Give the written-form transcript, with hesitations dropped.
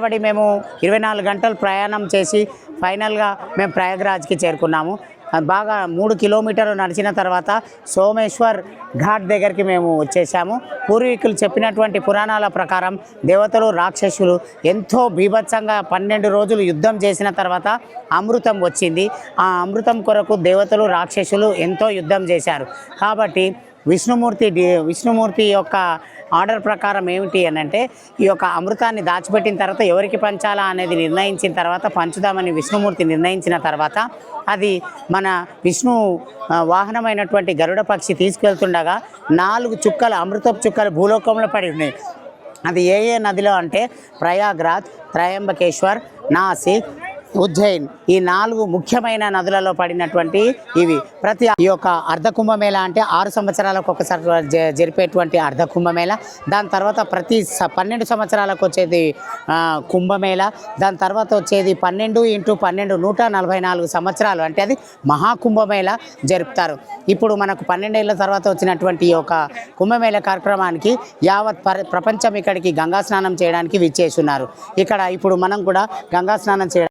కాబట్టి మేము 24 గంటలు ప్రయాణం చేసి ఫైనల్గా మేము ప్రయాగ్రాజ్కి చేరుకున్నాము. బాగా 3 కిలోమీటర్లు నడిచిన తర్వాత సోమేశ్వర్ ఘాట్ దగ్గరికి మేము వచ్చేసాము. పూర్వీకులు చెప్పినటువంటి పురాణాల ప్రకారం దేవతలు రాక్షసులు ఎంతో బీభత్సంగా 12 రోజులు యుద్ధం చేసిన తర్వాత అమృతం వచ్చింది. ఆ అమృతం కొరకు దేవతలు రాక్షసులు ఎంతో యుద్ధం చేశారు. కాబట్టి విష్ణుమూర్తి యొక్క ఆర్డర్ ప్రకారం ఏమిటి అని అంటే, ఈ యొక్క అమృతాన్ని దాచిపెట్టిన తర్వాత ఎవరికి పంచాలా అనేది నిర్ణయించిన తర్వాత పంచుదామని విష్ణుమూర్తి నిర్ణయించిన తర్వాత అది మన విష్ణు వాహనమైనటువంటి గరుడ పక్షి తీసుకెళ్తుండగా 4 చుక్కలు అమృతపు చుక్కలు భూలోకంలో పడి ఉన్నాయి. అది ఏ ఏ నదిలో అంటే ప్రయాగ్రాజ్, త్రయంబకేశ్వర్, నాసిక్, ఉజ్జయిన్ ఈ 4 ముఖ్యమైన నదులలో పడినటువంటి ఇవి. ఈ యొక్క అర్ధ కుంభమేళ అంటే 6 సంవత్సరాలకు ఒకసారి జరిపేటువంటి అర్ధ కుంభమేళ. దాని తర్వాత ప్రతి 12 సంవత్సరాలకు వచ్చేది కుంభమేళ. దాని తర్వాత వచ్చేది 12 × 12 144 సంవత్సరాలు అంటే అది మహాకుంభమేళ జరుపుతారు. ఇప్పుడు మనకు 12 ఏళ్ళ తర్వాత వచ్చినటువంటి ఈ యొక్క కుంభమేళ కార్యక్రమానికి యావత్ ప్రపంచం ఇక్కడికి గంగా స్నానం చేయడానికి విచ్చేస్తున్నారు. ఇక్కడ ఇప్పుడు మనం కూడా గంగా స్నానం చేయడానికి